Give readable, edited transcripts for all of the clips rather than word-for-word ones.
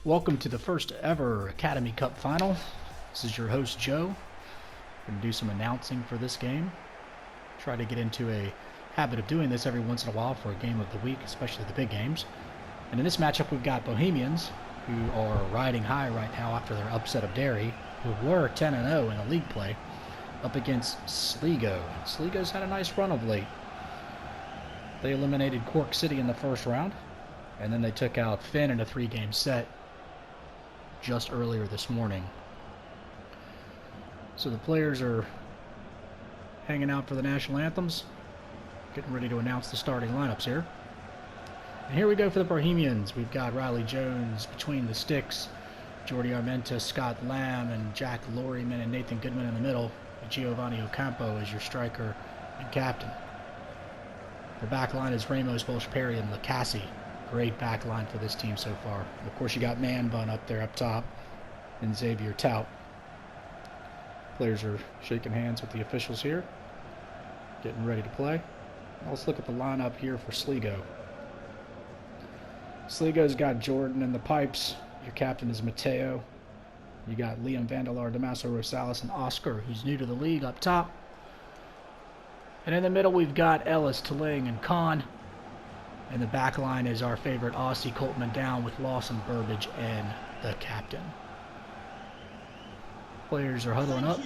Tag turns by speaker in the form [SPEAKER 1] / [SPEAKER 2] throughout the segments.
[SPEAKER 1] Welcome to the first ever Academy Cup final. This is your host Joe. We're going to do some announcing for this game. Try to get into a habit of doing this every once in a while for a game of the week, especially the big games. And in this matchup we've got Bohemians, who are riding high right now after their upset of Derry, who were 10-0 in the league play, up against Sligo. Sligo's had a nice run of late. They eliminated Cork City in the first round, and then they took out Finn in a 3-game set just earlier this morning. So the players are hanging out for the national anthems, getting ready to announce the starting lineups here. And here we go for the Bohemians. We've got Riley Jones between the sticks, Jordi Armenta, Scott Lamb, and Jack Lorryman and Nathan Goodman in the middle. Giovanni Ocampo is your striker and captain. The back line is Ramos, Bolsh, Perry, and Lacassi. Great back line for this team so far. And of course, you got Man Bun up there up top and Xavier Tout. Players are shaking hands with the officials here, getting ready to play. Let's look at the lineup here for Sligo. Sligo's got Jordan in the pipes. Your captain is Mateo. You got Liam Vandelar, Damaso Rosales, and Oscar, who's new to the league, up top. And in the middle, we've got Ellis, Taling, and Khan. And the back line is our favorite Aussie, Coltman Down, with Lawson, Burbage, and the captain. Players are huddling up,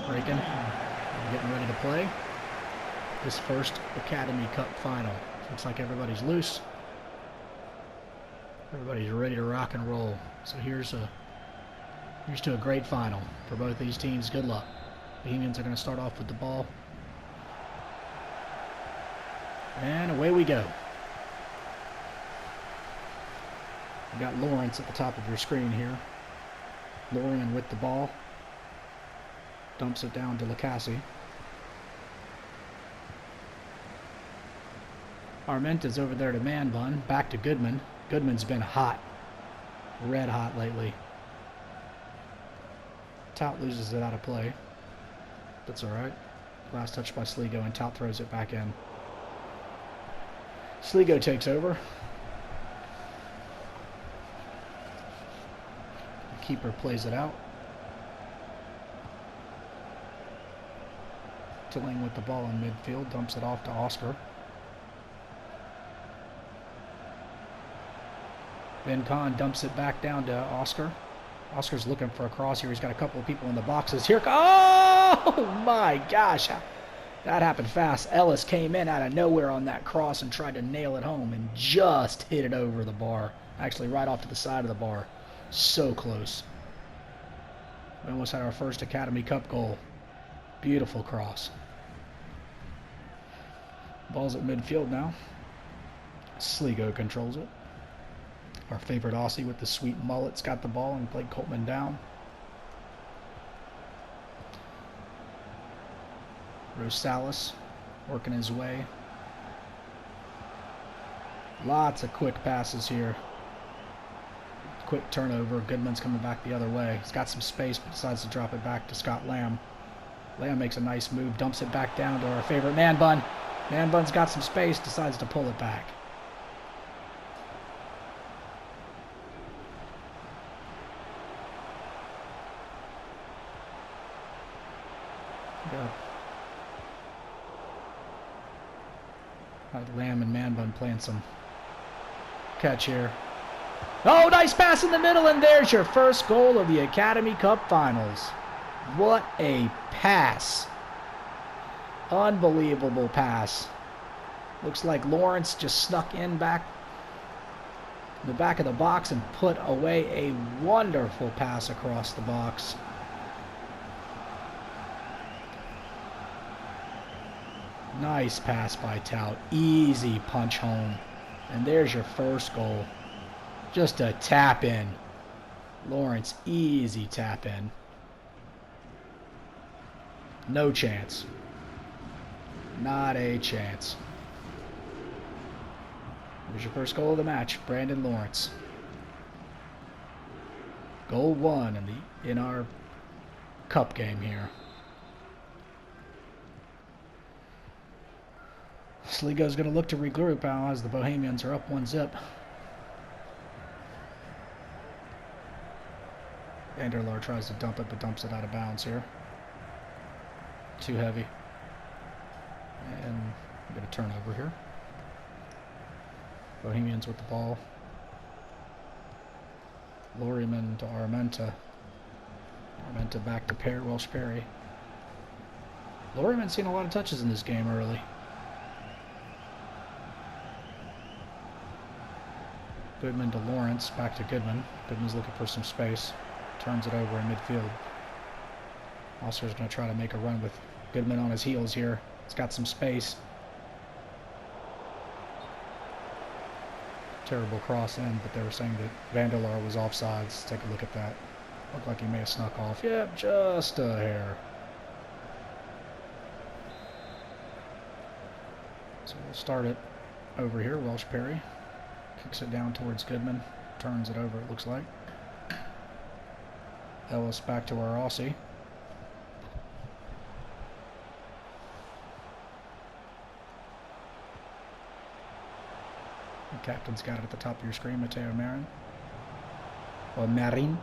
[SPEAKER 1] breaking, and getting ready to play this first Academy Cup final. Looks like everybody's loose. Everybody's ready to rock and roll. So here's to a great final for both these teams. Good luck. Bohemians are going to start off with the ball. And away we go. We've got Lawrence at the top of your screen here. Lorian with the ball. Dumps it down to Lacassi. Armenta's over there to Man Bun. Back to Goodman. Goodman's been hot. Red hot lately. Tout loses it out of play. That's alright. Last touch by Sligo, and Tout throws it back in. Sligo takes over. The keeper plays it out. Tilling with the ball in midfield, dumps it off to Oscar. Ben Khan dumps it back down to Oscar. Oscar's looking for a cross here. He's got a couple of people in the boxes. Here, oh my gosh. That happened fast. Ellis came in out of nowhere on that cross and tried to nail it home and just hit it over the bar. Actually, right off to the side of the bar. So close. We almost had our first Academy Cup goal. Beautiful cross. Ball's at midfield now. Sligo controls it. Our favorite Aussie with the sweet mullet's got the ball and played Coltman down. Rosales working his way. Lots of quick passes here. Quick turnover. Goodman's coming back the other way. He's got some space but decides to drop it back to Scott Lamb. Lamb makes a nice move, dumps it back down to our favorite Man Bun. Man Bun's got some space, decides to pull it back. Lamb and Man Bun playing some catch here. Oh, nice pass in the middle, and there's your first goal of the Academy Cup Finals. What a pass. Unbelievable pass. Looks like Lawrence just snuck in back in the back of the box and put away a wonderful pass across the box. Nice pass by Tout. Easy punch home. And there's your first goal. Just a tap in. Lawrence, easy tap in. No chance. Not a chance. There's your first goal of the match, Brandon Lawrence. Goal 1 in our cup game here. Sligo's going to look to regroup now as the Bohemians are up 1-0. Vanderlaar tries to dump it, but dumps it out of bounds here. Too heavy. And we get a turnover here. Bohemians with the ball. Lorryman to Armenta. Armenta back to Welsh Perry. Lorryman's seen a lot of touches in this game early. Goodman to Lawrence, back to Goodman. Goodman's looking for some space. Turns it over in midfield. Oscar's going to try to make a run with Goodman on his heels here. He's got some space. Terrible cross in, but they were saying that Vanderlaar was offsides. Let's take a look at that. Looked like he may have snuck off. Yep, just a hair. So we'll start it over here. Welsh Perry kicks it down towards Goodman. Turns it over, it looks like. Ellis back to our Aussie. The captain's got it at the top of your screen, Matteo Marin. Or Marin.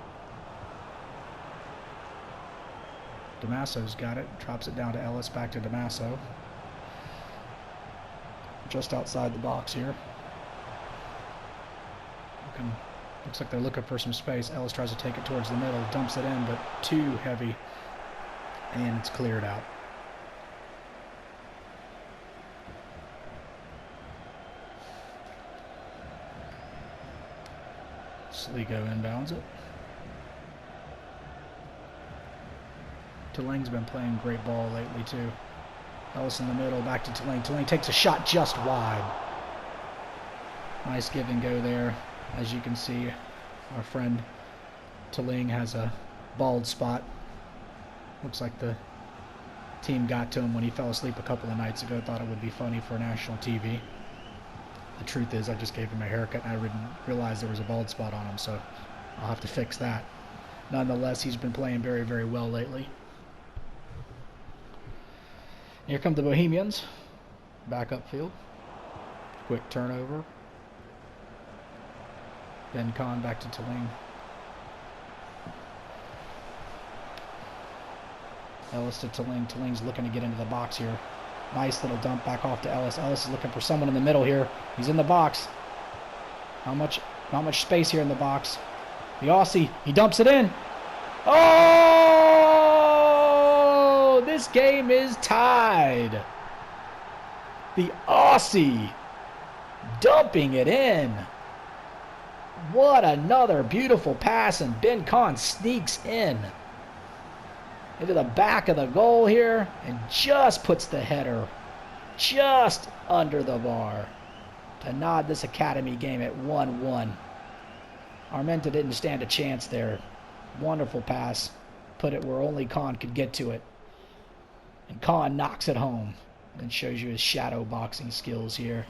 [SPEAKER 1] Damasso's got it. Drops it down to Ellis, back to Damasso. Just outside the box here. Looks like they're looking for some space. Ellis tries to take it towards the middle, dumps it in, but too heavy, and it's cleared out. Sligo inbounds it. Tuling's been playing great ball lately too. Ellis in the middle, back to Tuling. Tuling takes a shot just wide. Nice give and go there. As you can see, our friend Tuling has a bald spot. Looks like the team got to him when he fell asleep a couple of nights ago. Thought it would be funny for national TV. The truth is, I just gave him a haircut and I didn't realize there was a bald spot on him, so I'll have to fix that. Nonetheless, he's been playing very, very well lately. Here come the Bohemians. Back upfield. Quick turnover. Ben Kahn back to Tuling. Ellis to Tuling. Tuling's looking to get into the box here. Nice little dump back off to Ellis. Ellis is looking for someone in the middle here. He's in the box. Not much space here in the box. The Aussie, he dumps it in. Oh! This game is tied. The Aussie dumping it in. What another beautiful pass, and Ben Kahn sneaks in into the back of the goal here and just puts the header just under the bar to nod this academy game at 1-1. Armenta didn't stand a chance there. Wonderful pass. Put it where only Kahn could get to it. And Kahn knocks it home and shows you his shadow boxing skills here.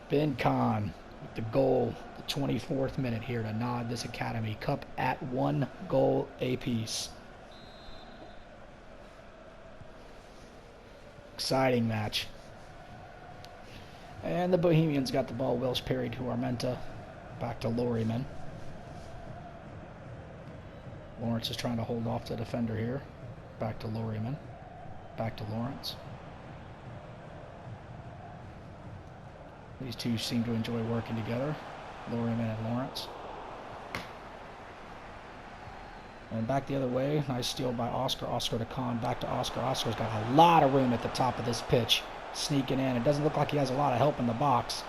[SPEAKER 1] Ben Kahn with the goal, the 24th minute here to nod this Academy Cup at 1 goal apiece. Exciting match. And the Bohemians got the ball. Welsh Perry to Armenta. Back to Lorryman. Lawrence is trying to hold off the defender here. Back to Lorryman. Back to Lawrence. These two seem to enjoy working together. Lorryman and Lawrence. And back the other way. Nice steal by Oscar. Oscar to Kahn. Back to Oscar. Oscar's got a lot of room at the top of this pitch. Sneaking in. It doesn't look like he has a lot of help in the box.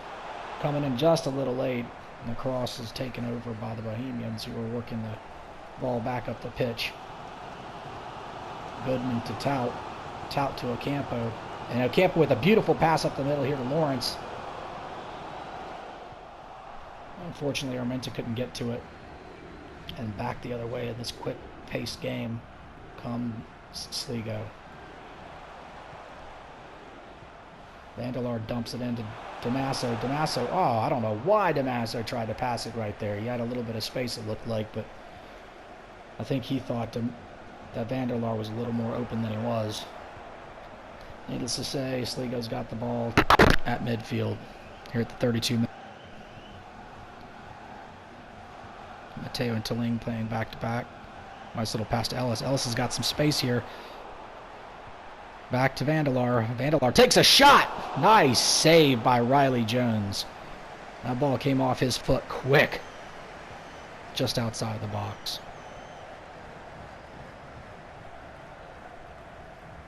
[SPEAKER 1] Coming in just a little late. And the cross is taken over by the Bohemians, who are working the ball back up the pitch. Goodman to Tout. Tout to Ocampo. And Ocampo with a beautiful pass up the middle here to Lawrence. Unfortunately, Armenta couldn't get to it. And back the other way in this quick-paced game comes Sligo. Vanderlaar dumps it into Damasso. Damasso, oh, I don't know why Damasso tried to pass it right there. He had a little bit of space, it looked like, but I think he thought that Vanderlaar was a little more open than he was. Needless to say, Sligo's got the ball at midfield here at the 32 minutes. Mateo and Taling playing back-to-back. Nice little pass to Ellis. Ellis has got some space here. Back to Vandelar. Vandelar takes a shot. Nice save by Riley Jones. That ball came off his foot quick. Just outside the box.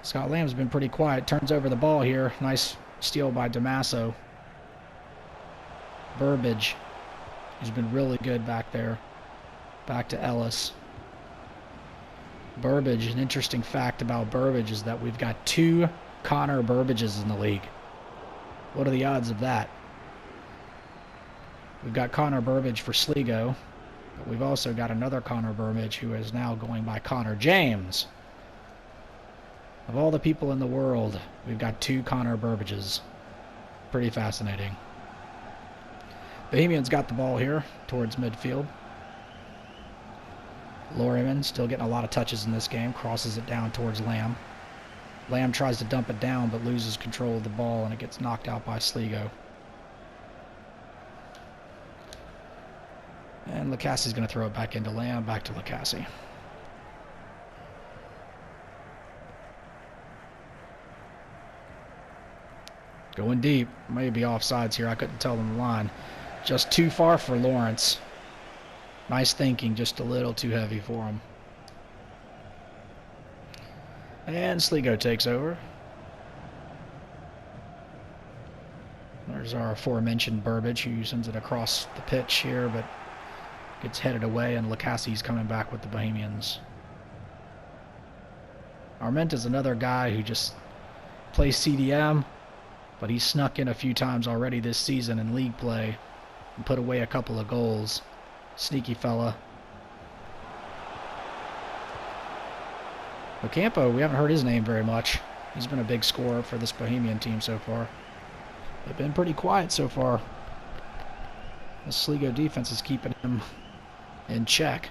[SPEAKER 1] Scott Lamb's been pretty quiet. Turns over the ball here. Nice steal by Damaso. Burbage. He's been really good back there. Back to Ellis. Burbage. An interesting fact about Burbage is that we've got 2 Connor Burbages in the league. What are the odds of that? We've got Connor Burbage for Sligo, but we've also got another Connor Burbage who is now going by Connor James. Of all the people in the world, we've got 2 Connor Burbages. Pretty fascinating. Bohemian's got the ball here towards midfield. Lorryman still getting a lot of touches in this game. Crosses it down towards Lamb. Lamb tries to dump it down but loses control of the ball and it gets knocked out by Sligo. And Lacassi's going to throw it back into Lamb. Back to Lacassi. Going deep. Maybe offsides here. I couldn't tell on the line. Just too far for Lawrence. Nice thinking, just a little too heavy for him. And Sligo takes over. There's our aforementioned Burbage, who sends it across the pitch here, but gets headed away, and Lacassi's coming back with the Bohemians. Armenta's another guy who just plays CDM, but he's snuck in a few times already this season in league play and put away a couple of goals. Sneaky fella. Ocampo, we haven't heard his name very much. He's been a big scorer for this Bohemian team so far. They've been pretty quiet so far. The Sligo defense is keeping him in check.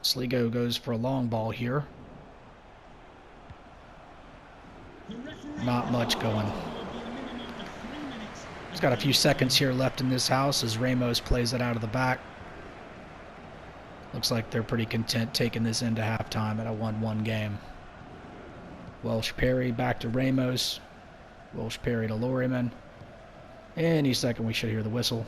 [SPEAKER 1] Sligo goes for a long ball here. Not much going. He's got a few seconds here left in this house as Ramos plays it out of the back. Looks like they're pretty content taking this into halftime at a 1-1 game. Welsh Perry back to Ramos. Welsh Perry to Lorryman. Any second we should hear the whistle.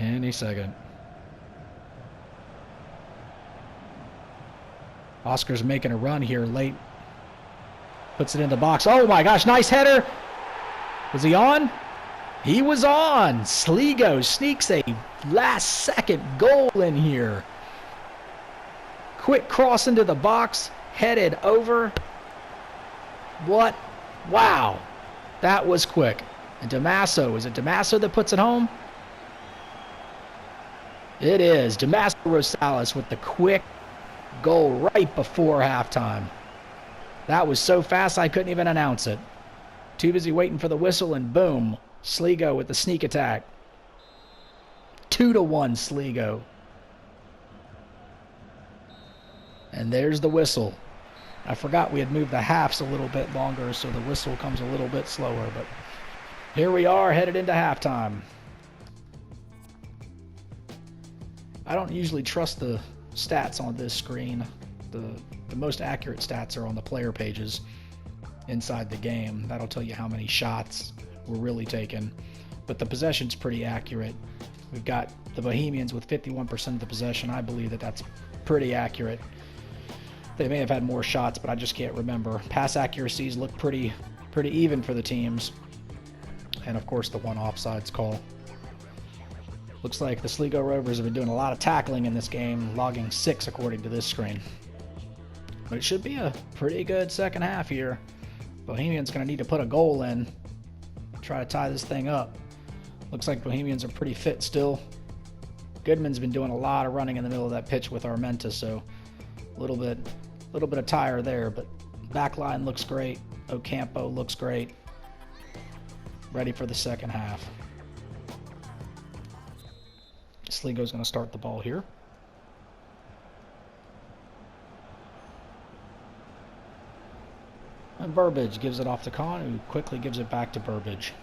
[SPEAKER 1] Any second. Oscar's making a run here late. Puts it in the box. Oh my gosh, nice header. Was he on? He was on. Sligo sneaks a last second goal in here. Quick cross into the box. Headed over. What? Wow. That was quick. And Damaso. Is it Damaso that puts it home? It is. Damaso Rosales with the quick goal right before halftime. That was so fast I couldn't even announce it. Too busy waiting for the whistle, and boom, Sligo with the sneak attack. 2-1 Sligo. And there's the whistle. I forgot we had moved the halves a little bit longer, so the whistle comes a little bit slower. But here we are, headed into halftime. I don't usually trust the stats on this screen. The most accurate stats are on the player pages inside the game. That'll tell you how many shots were really taken. But the possession's pretty accurate. We've got the Bohemians with 51% of the possession. I believe that that's pretty accurate. They may have had more shots, but I just can't remember. Pass accuracies look pretty even for the teams. And of course the one offsides call. Looks like the Sligo Rovers have been doing a lot of tackling in this game, logging 6 according to this screen. But it should be a pretty good second half here. Bohemians going to need to put a goal in, try to tie this thing up. Looks like Bohemians are pretty fit still. Goodman's been doing a lot of running in the middle of that pitch with Armenta, so a little bit of tire there, but backline looks great. Ocampo looks great. Ready for the second half. Sligo's going to start the ball here. And Burbage gives it off to Khan, who quickly gives it back to Burbage.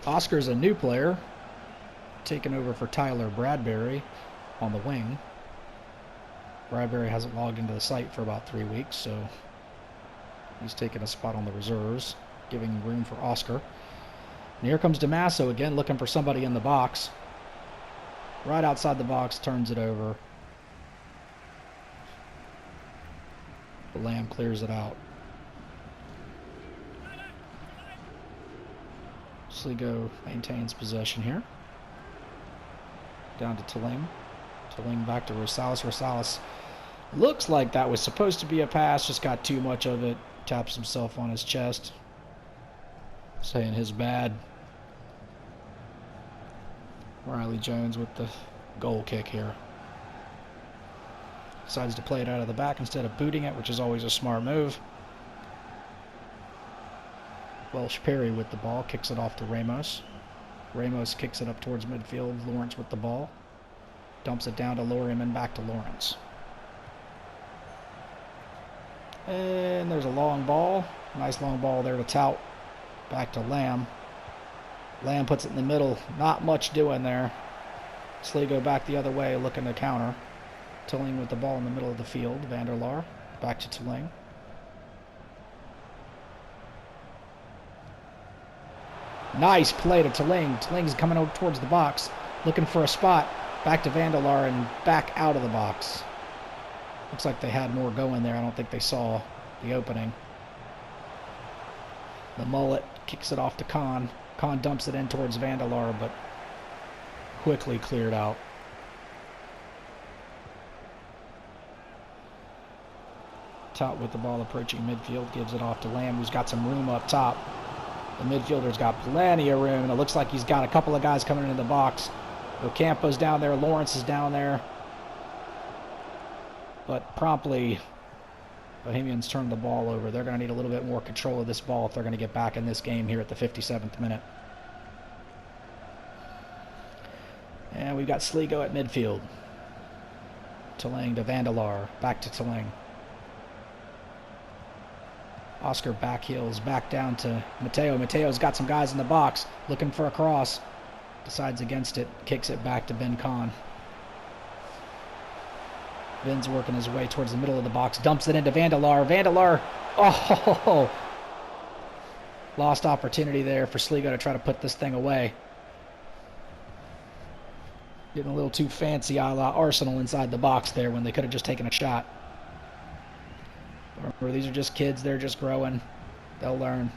[SPEAKER 1] Oscar's a new player, taking over for Tyler Bradbury on the wing. Bradbury hasn't logged into the site for about 3 weeks, so he's taking a spot on the reserves, giving room for Oscar. And here comes DeMasso again, looking for somebody in the box. Right outside the box, turns it over. The Lamb clears it out. Sligo maintains possession here. Down to Tilling. Tilling back to Rosales. Rosales looks like that was supposed to be a pass, just got too much of it. Taps himself on his chest, saying his bad. Riley Jones with the goal kick here. Decides to play it out of the back instead of booting it, which is always a smart move. Welsh Perry with the ball, kicks it off to Ramos. Ramos kicks it up towards midfield. Lawrence with the ball. Dumps it down to Loriam and back to Lawrence. And there's a long ball. Nice long ball there to Tout. Back to Lamb. Lamb puts it in the middle. Not much doing there. Sligo back the other way, looking to counter. Tilling with the ball in the middle of the field. Vanderlaar back to Tilling. Nice play to Tilling. Tilling's coming over towards the box, looking for a spot. Back to Vanderlaar and back out of the box. Looks like they had more going there. I don't think they saw the opening. The mullet kicks it off to Khan. Khan dumps it in towards Vanderlaar, but quickly cleared out. Tout with the ball approaching midfield, gives it off to Lamb, who's got some room up top. The midfielder's got plenty of room, and it looks like he's got a couple of guys coming into the box. Ocampo's down there, Lawrence is down there. But promptly, Bohemians turn the ball over. They're going to need a little bit more control of this ball if they're going to get back in this game here at the 57th minute. And we've got Sligo at midfield. Tilling to Vanderlaar, back to Tilling. Oscar back heels, back down to Mateo. Mateo's got some guys in the box, looking for a cross. Decides against it, kicks it back to Ben Khan. Ben's working his way towards the middle of the box, dumps it into Vanderlaar. Vanderlaar, oh! Lost opportunity there for Sligo to try to put this thing away. Getting a little too fancy a la Arsenal inside the box there when they could have just taken a shot. Remember, these are just kids. They're just growing. They'll learn.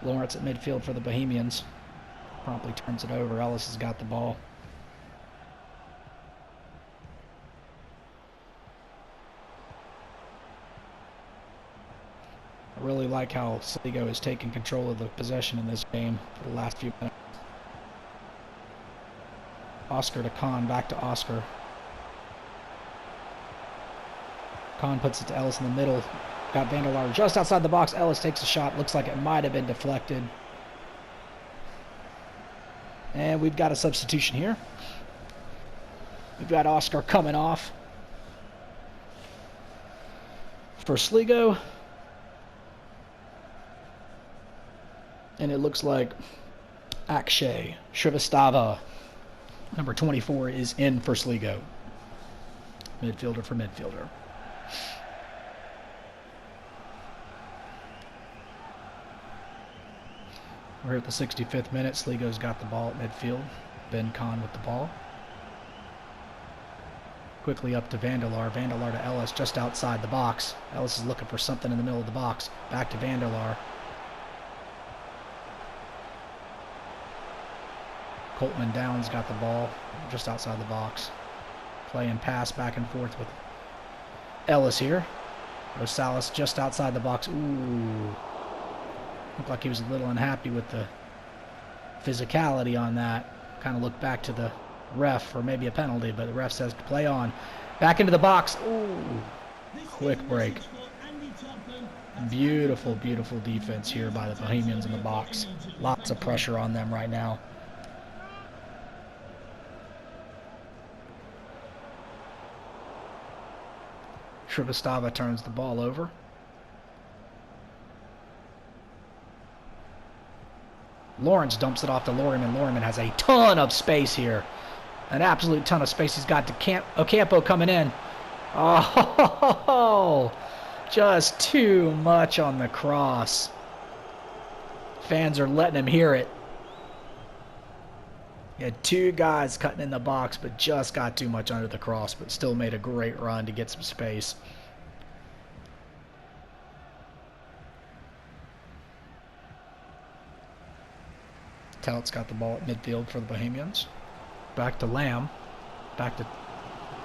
[SPEAKER 1] Lawrence at midfield for the Bohemians. Promptly turns it over. Ellis has got the ball. I really like how Sligo is taking control of the possession in this game for the last few minutes. Oscar to Khan, back to Oscar. Khan puts it to Ellis in the middle. Got Vanderlaar just outside the box. Ellis takes a shot. Looks like it might have been deflected. And we've got a substitution here. We've got Oscar coming off for Sligo. And it looks like Akshay Shrivastava, number 24, is in for Sligo. Midfielder for midfielder. We're at the 65th minute. Sligo's got the ball at midfield. Ben Khan with the ball. Quickly up to Vanderlaar. Vanderlaar to Ellis just outside the box. Ellis is looking for something in the middle of the box. Back to Vanderlaar. Coltman Downs got the ball just outside the box. Play and pass back and forth with Ellis here. Rosales just outside the box. Ooh. Looked like he was a little unhappy with the physicality on that. Kind of looked back to the ref for maybe a penalty, but the ref says to play on. Back into the box. Ooh. Quick break. Beautiful, beautiful defense here by the Bohemians in the box. Lots of pressure on them right now. Trubistava turns the ball over. Lawrence dumps it off to Lorryman. Lorryman has a ton of space here. An absolute ton of space. He's got to Ocampo coming in. Oh, just too much on the cross. Fans are letting him hear it. He had two guys cutting in the box, but just got too much under the cross, but still made a great run to get some space. Tout's got the ball at midfield for the Bohemians. Back to Lamb. Back to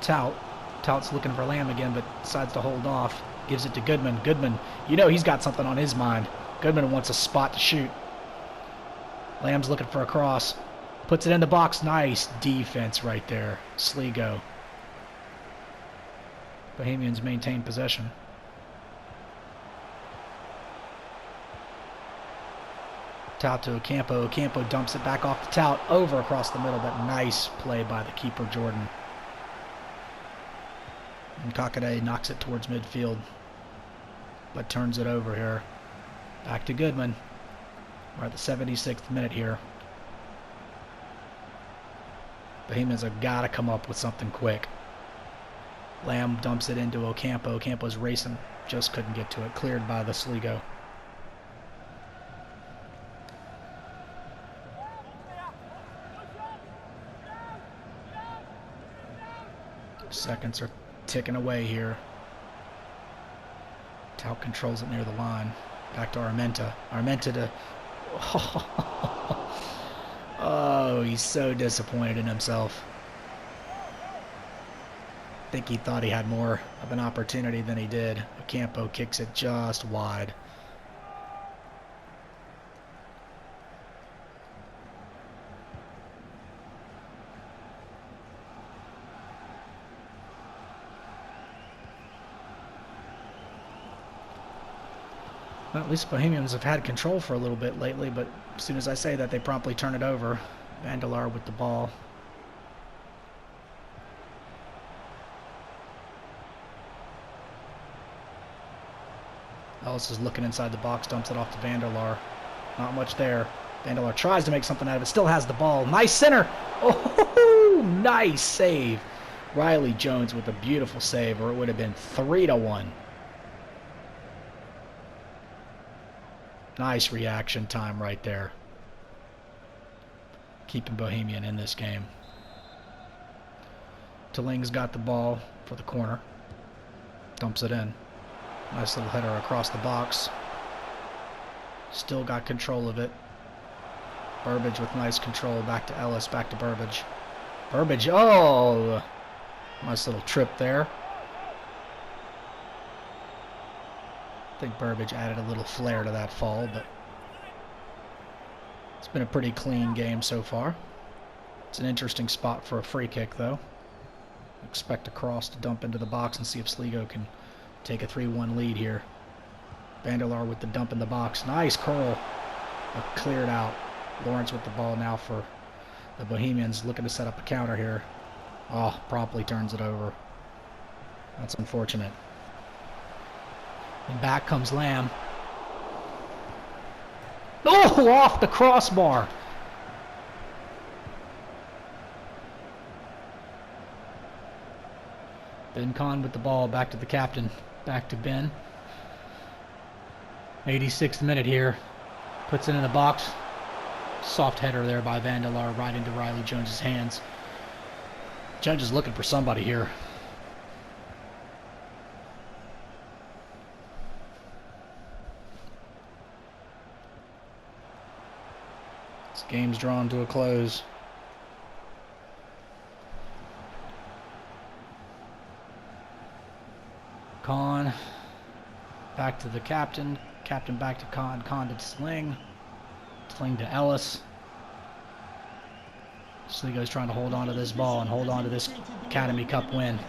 [SPEAKER 1] Tout. Tout's looking for Lamb again, but decides to hold off. Gives it to Goodman. Goodman, you know he's got something on his mind. Goodman wants a spot to shoot. Lamb's looking for a cross. Puts it in the box. Nice defense right there. Sligo. Bohemians maintain possession. Tout to Ocampo. Ocampo dumps it back off to Tout. Over across the middle, but nice play by the keeper, Jordan. And Kakade knocks it towards midfield, but turns it over here. Back to Goodman. We're at the 76th minute here. Bohemians have got to come up with something quick. Lamb dumps it into Ocampo. Ocampo's racing. Just couldn't get to it. Cleared by the Sligo. Seconds are ticking away here. Tout controls it near the line. Back to Armenta. Armenta to... Oh, he's so disappointed in himself. I think he thought he had more of an opportunity than he did. Ocampo kicks it just wide. Well, at least Bohemians have had control for a little bit lately, but as soon as I say that, they promptly turn it over. Vandelar with the ball. Ellis is looking inside the box, dumps it off to Vandelar. Not much there. Vandelar tries to make something out of it, still has the ball. Nice center! Oh, nice save. Riley Jones with a beautiful save, or it would have been 3-1. Nice reaction time right there. Keeping Bohemian in this game. Taling's got the ball for the corner. Dumps it in. Nice little header across the box. Still got control of it. Burbage with nice control. Back to Ellis. Back to Burbage. Burbage. Oh! Nice little trip there. I think Burbage added a little flair to that fall, but it's been a pretty clean game so far. It's an interesting spot for a free kick, though. Expect a cross to dump into the box and see if Sligo can take a 3-1 lead here. Vandelar with the dump in the box. Nice curl. But cleared out. Lawrence with the ball now for the Bohemians, looking to set up a counter here. Oh, promptly turns it over. That's unfortunate. And back comes Lamb. Oh, off the crossbar. Ben Kahn with the ball, back to the captain. Back to Ben. 86th minute here. Puts it in the box. Soft header there by Vandelar right into Riley Jones's hands. Judge is looking for somebody here. This game's drawn to a close. Kahn back to the captain. Captain back to Kahn. Kahn to Sling. Sling to Ellis. Sligo's trying to hold on to this ball and hold on to this Academy Cup win.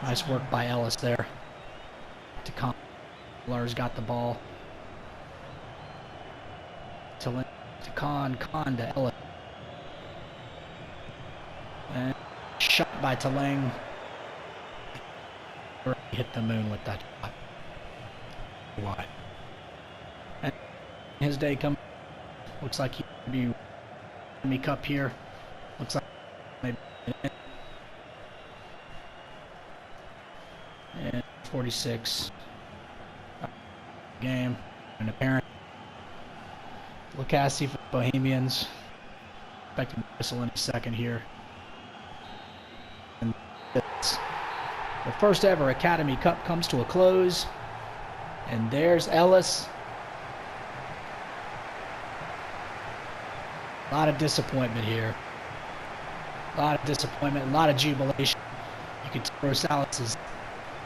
[SPEAKER 1] Nice work by Ellis there. To Kahn. Lars got the ball. To Kahn. Kahn to Ellis. And shot by Talang. hit the moon with that shot. Why? And his day comes. Looks like he could be me cup here. Looks like maybe and 46 game and apparent. Lacassi for the Bohemians. Expecting to whistle any second here. And the first ever Academy Cup comes to a close. And there's Ellis. A lot of disappointment here. A lot of disappointment, a lot of jubilation. You can tell Rosales is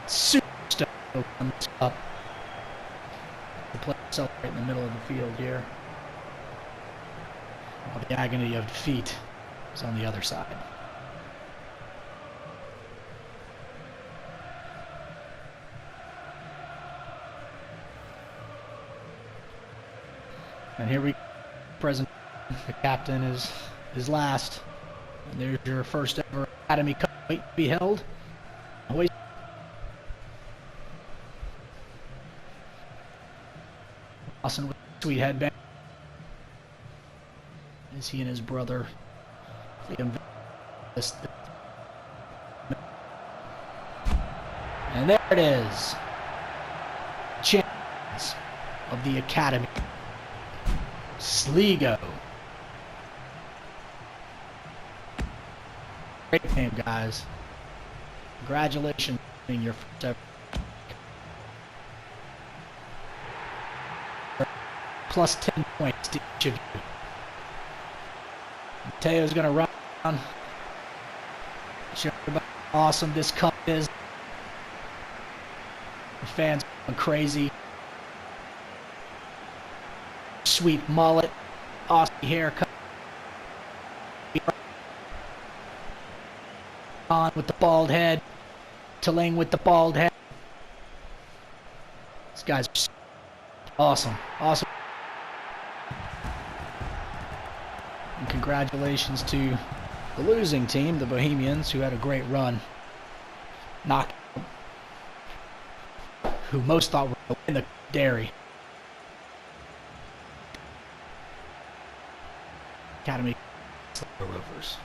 [SPEAKER 1] super stoked on this cup. The player celebrate in the middle of the field here. While the agony of defeat is on the other side. And here we present. The captain is last. And there's your first ever Academy Cup wait to be held. Lawson with a sweet headband. As he and his brother and there it is. Champions of the Academy. Sligo. Great game, guys. Congratulations on winning your first ever. Plus 10 points to each of you. Mateo's going to run. Show everybody how awesome this cup is. The fans are going crazy. Sweet mullet. Aussie haircut. On with the bald head. Taling with the bald head. These guys are awesome. Awesome. And congratulations to the losing team, the Bohemians, who had a great run. Knock. Who most thought were going to win the dairy. Academy Sligo Rovers.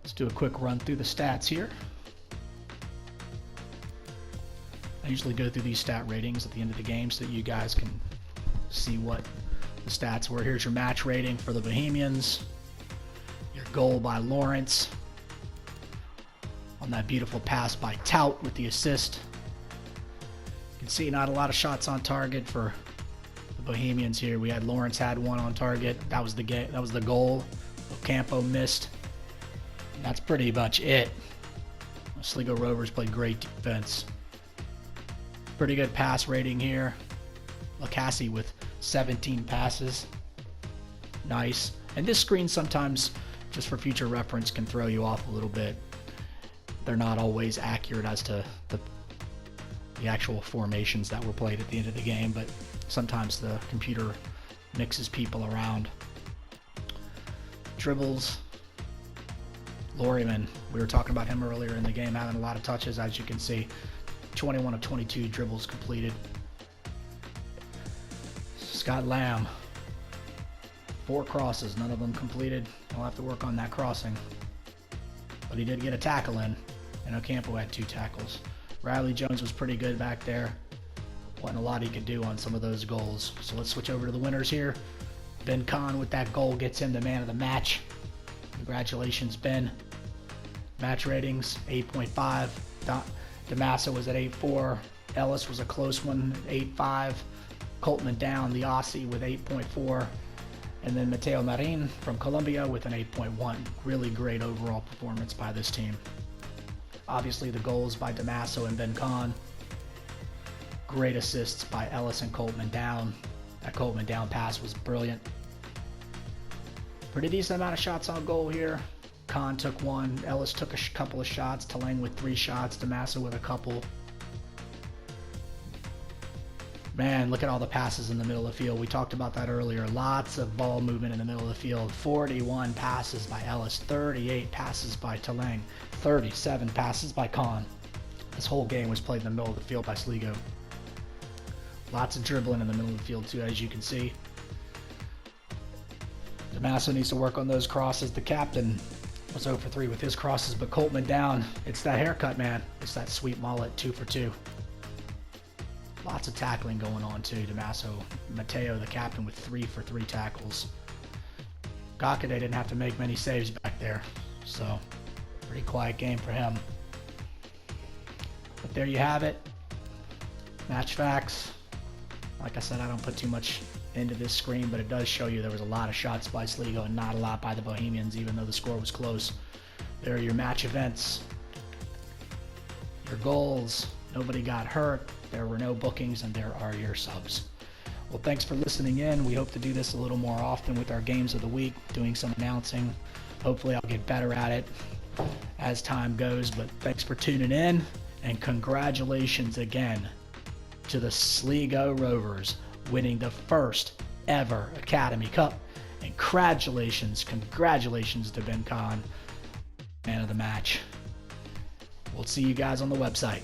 [SPEAKER 1] Let's do a quick run through the stats here. I usually go through these stat ratings at the end of the game so that you guys can see what the stats were. Here's your match rating for the Bohemians. Your goal by Lawrence. On that beautiful pass by Tout with the assist. You can see not a lot of shots on target for the Bohemians here. We had Lawrence had one on target. That was the game. That was the goal. Ocampo missed. And that's pretty much it. The Sligo Rovers played great defense. Pretty good pass rating here. Lacassi with 17 passes. Nice. And this screen sometimes, just for future reference, can throw you off a little bit. They're not always accurate as to the actual formations that were played at the end of the game, but sometimes the computer mixes people around. Dribbles. Lorryman, we were talking about him earlier in the game, having a lot of touches, as you can see. 21 of 22 dribbles completed. Scott Lamb, 4 crosses, none of them completed. He'll have to work on that crossing. But he did get a tackle in, and Ocampo had 2 tackles. Riley Jones was pretty good back there. Wasn't a lot he could do on some of those goals. So let's switch over to the winners here. Ben Kahn with that goal gets him the man of the match. Congratulations, Ben. Match ratings, 8.5. DeMassa was at 8.4. Ellis was a close one at 8.5. Coltman down, the Aussie, with 8.4. And then Mateo Marin from Colombia with an 8.1. Really great overall performance by this team. Obviously the goals by DeMasso and Ben Kahn. Great assists by Ellis and Coltman down. That Coltman down pass was brilliant. Pretty decent amount of shots on goal here. Kahn took 1. Ellis took a couple of shots. Talang with 3 shots. DeMassa with a couple. Man, look at all the passes in the middle of the field. We talked about that earlier. Lots of ball movement in the middle of the field. 41 passes by Ellis, 38 passes by Taleng, 37 passes by Kahn. This whole game was played in the middle of the field by Sligo. Lots of dribbling in the middle of the field too, as you can see. Damaso needs to work on those crosses. The captain was 0 for 3 with his crosses, but Coltman down. It's that haircut, man. It's that sweet mullet, 2 for 2. Lots of tackling going on too. Damaso, Matteo, the captain, with 3 for 3 tackles. Gakade didn't have to make many saves back there, so pretty quiet game for him. But there you have it. Match facts. Like I said, I don't put too much into this screen, but it does show you there was a lot of shots by Sligo and not a lot by the Bohemians, even though the score was close. There are your match events, your goals. Nobody got hurt. There were no bookings, and there are your subs. Well, thanks for listening in. We hope to do this a little more often with our games of the week, doing some announcing. Hopefully I'll get better at it as time goes, but thanks for tuning in, and congratulations again to the Sligo Rovers winning the first ever Academy Cup. And congratulations to Ben Kahn, man of the match. We'll see you guys on the website.